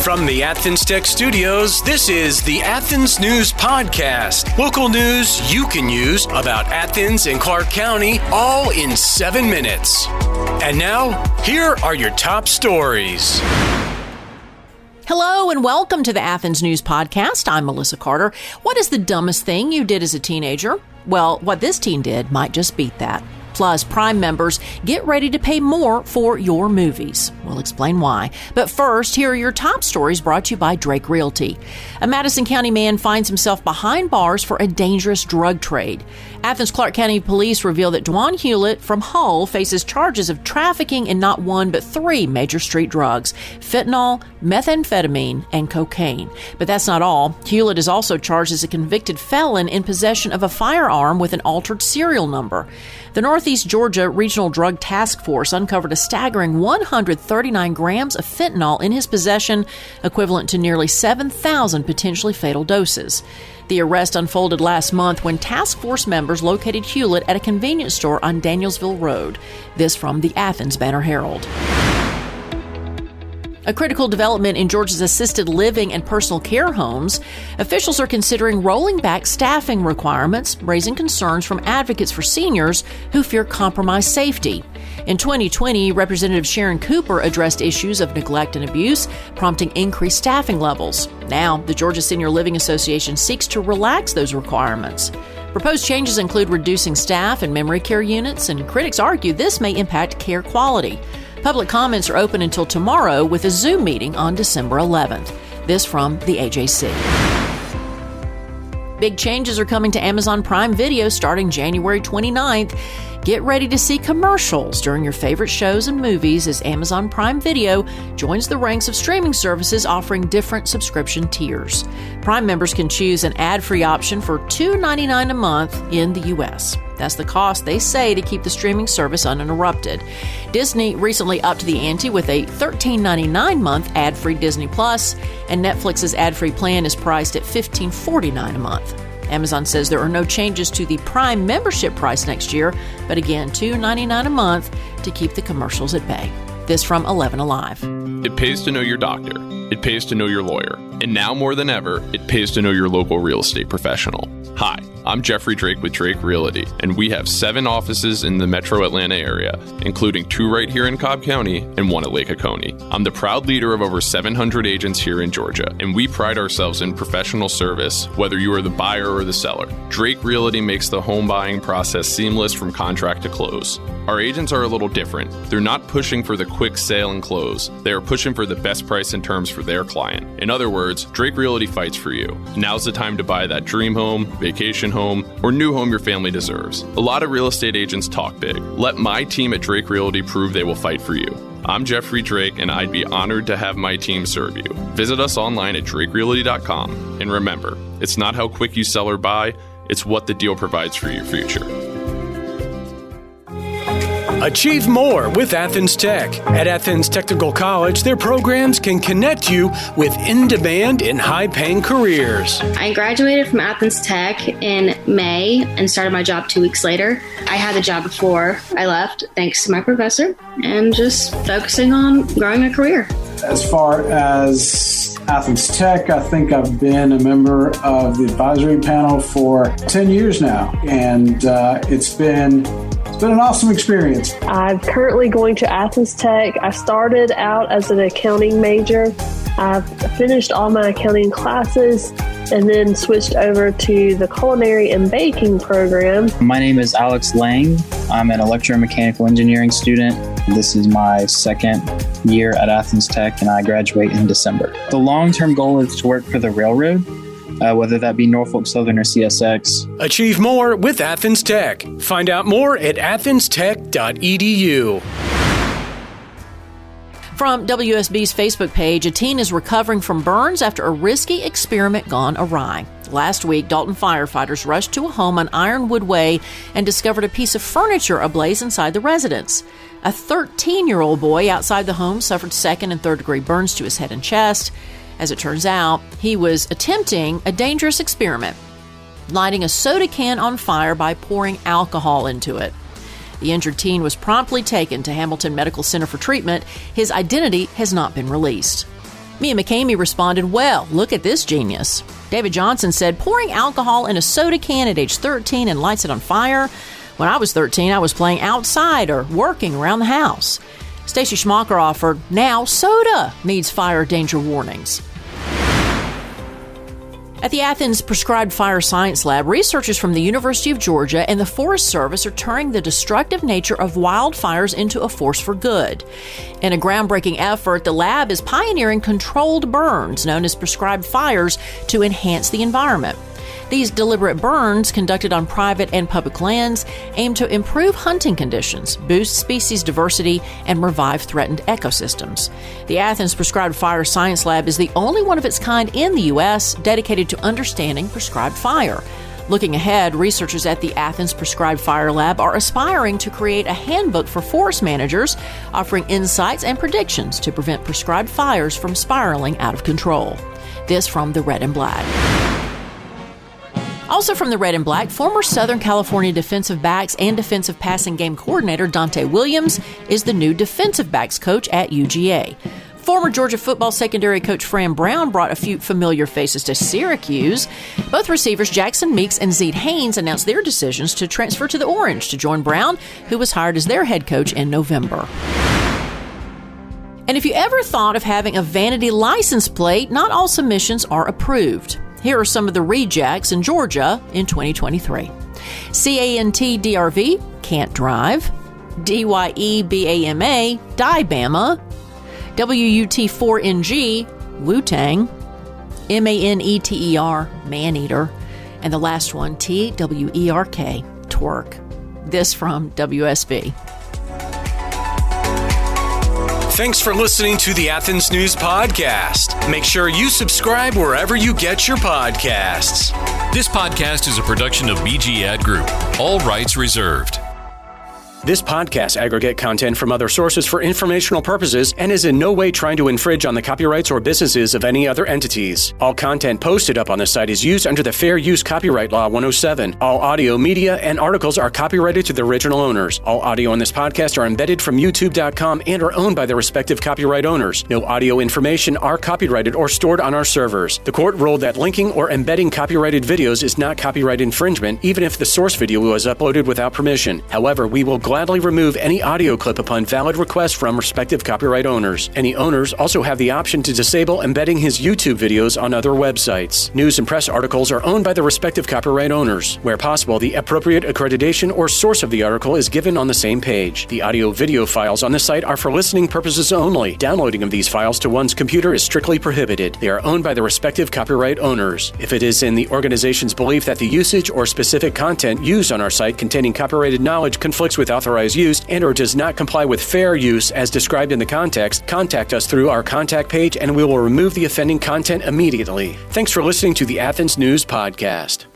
From the Athens Tech Studios, this is the Athens News Podcast. Local news you can use about Athens and Clark County, all in 7 minutes. And now, here are your top stories. Hello and welcome to the Athens News Podcast. I'm Melissa Carter. What is the dumbest thing you did as a teenager? Well, what this teen did might just beat that. Plus, Prime members, get ready to pay more for your movies. We'll explain why. But first, here are your top stories brought to you by Drake Realty. A Madison County man finds himself behind bars for a dangerous drug trade. Athens Clark County Police reveal that Dwan Hewlett from Hull faces charges of trafficking in not one but 3 major street drugs: fentanyl, methamphetamine, and cocaine. But that's not all. Hewlett is also charged as a convicted felon in possession of a firearm with an altered serial number. The Northeast Georgia Regional Drug Task Force uncovered a staggering 139 grams of fentanyl in his possession, equivalent to nearly 7,000 potentially fatal doses. The arrest unfolded last month when task force members located Hewlett at a convenience store on Danielsville Road. This from the Athens Banner-Herald. A critical development in Georgia's assisted living and personal care homes. Officials are considering rolling back staffing requirements, raising concerns from advocates for seniors who fear compromised safety. In 2020, Representative Sharon Cooper addressed issues of neglect and abuse, prompting increased staffing levels. Now, the Georgia Senior Living Association seeks to relax those requirements. Proposed changes include reducing staff in memory care units, and critics argue this may impact care quality. Public comments are open until tomorrow with a Zoom meeting on December 11th. This from the AJC. Big changes are coming to Amazon Prime Video starting January 29th. Get ready to see commercials during your favorite shows and movies as Amazon Prime Video joins the ranks of streaming services offering different subscription tiers. Prime members can choose an ad-free option for $2.99 a month in the U.S. That's the cost, they say, to keep the streaming service uninterrupted. Disney recently upped the ante with a $13.99 month ad-free Disney Plus, and Netflix's ad-free plan is priced at $15.49 a month. Amazon says there are no changes to the Prime membership price next year, but again, $2.99 a month to keep the commercials at bay. This from 11 Alive. It pays to know your doctor. It pays to know your lawyer. And now more than ever, it pays to know your local real estate professional. Hi, I'm Jeffrey Drake with Drake Realty, and we have 7 offices in the metro Atlanta area, including 2 right here in Cobb County and 1 at Lake Oconee. I'm the proud leader of over 700 agents here in Georgia, and we pride ourselves in professional service, whether you are the buyer or the seller. Drake Realty makes the home buying process seamless from contract to close. Our agents are a little different. They're not pushing for the quick sale and close. They are pushing for the best price and terms for their client. In other words, Drake Realty fights for you. Now's the time to buy that dream home, vacation home, or new home your family deserves. A lot of real estate agents talk big. Let my team at Drake Realty prove they will fight for you. I'm Jeffrey Drake, and I'd be honored to have my team serve you. Visit us online at drakerealty.com. And remember, it's not how quick you sell or buy, it's what the deal provides for your future. Achieve more with Athens Tech. At Athens Technical College, their programs can connect you with in-demand and high-paying careers. I graduated from Athens Tech in May and started my job 2 weeks later. I had the job before I left, thanks to my professor, and just focusing on growing a career. As far as Athens Tech, I think I've been a member of the advisory panel for 10 years now, and it's been an awesome experience. I'm currently going to Athens Tech. I started out as an accounting major. I've finished all my accounting classes and then switched over to the culinary and baking program. My name is Alex Lang. I'm an electromechanical engineering student. This is my second year at Athens Tech, and I graduate in December. The long-term goal is to work for the railroad, whether that be Norfolk Southern or CSX. Achieve more with Athens Tech. Find out more at athenstech.edu. From WSB's Facebook page, a teen is recovering from burns after a risky experiment gone awry. Last week, Dalton firefighters rushed to a home on Ironwood Way and discovered a piece of furniture ablaze inside the residence. A 13-year-old boy outside the home suffered 2nd and 3rd degree burns to his head and chest. As it turns out, he was attempting a dangerous experiment, lighting a soda can on fire by pouring alcohol into it. The injured teen was promptly taken to Hamilton Medical Center for treatment. His identity has not been released. Mia McCamey responded, well, look at this genius. David Johnson said, pouring alcohol in a soda can at age 13 and lights it on fire. When I was 13, I was playing outside or working around the house. Stacy Schmacher offered, now soda needs fire danger warnings. At the Athens Prescribed Fire Science Lab, researchers from the University of Georgia and the Forest Service are turning the destructive nature of wildfires into a force for good. In a groundbreaking effort, the lab is pioneering controlled burns, known as prescribed fires, to enhance the environment. These deliberate burns, conducted on private and public lands, aim to improve hunting conditions, boost species diversity, and revive threatened ecosystems. The Athens Prescribed Fire Science Lab is the only one of its kind in the U.S. dedicated to understanding prescribed fire. Looking ahead, researchers at the Athens Prescribed Fire Lab are aspiring to create a handbook for forest managers, offering insights and predictions to prevent prescribed fires from spiraling out of control. This from the Red and Black. Also from the Red and Black, former Southern California defensive backs and defensive passing game coordinator Dante Williams is the new defensive backs coach at UGA. Former Georgia football secondary coach Fran Brown brought a few familiar faces to Syracuse. Both receivers Jackson Meeks and Zede Haynes announced their decisions to transfer to the Orange to join Brown, who was hired as their head coach in November. And if you ever thought of having a vanity license plate, not all submissions are approved. Here are some of the rejects in Georgia in 2023. CANT-DRV, can't drive. DYEBAMA, die-bama. WUT4NG, Wu-Tang. MANETER, man-eater. And the last one, TWERK, twerk. This from WSB. Thanks for listening to the Athens News Podcast. Make sure you subscribe wherever you get your podcasts. This podcast is a production of BG Ad Group. All rights reserved. This podcast aggregate content from other sources for informational purposes and is in no way trying to infringe on the copyrights or businesses of any other entities. All content posted up on the site is used under the Fair Use Copyright Law 107. All audio, media, and articles are copyrighted to the original owners. All audio on this podcast are embedded from YouTube.com and are owned by their respective copyright owners. No audio information are copyrighted or stored on our servers. The court ruled that linking or embedding copyrighted videos is not copyright infringement, even if the source video was uploaded without permission. However, we will gladly remove any audio clip upon valid request from respective copyright owners. Any owners also have the option to disable embedding his YouTube videos on other websites. News and press articles are owned by the respective copyright owners. Where possible, the appropriate accreditation or source of the article is given on the same page. The audio-video files on the site are for listening purposes only. Downloading of these files to one's computer is strictly prohibited. They are owned by the respective copyright owners. If it is in the organization's belief that the usage or specific content used on our site containing copyrighted knowledge conflicts with authorized use and or does not comply with fair use as described in the context, contact us through our contact page and we will remove the offending content immediately. Thanks for listening to the Athens News Podcast.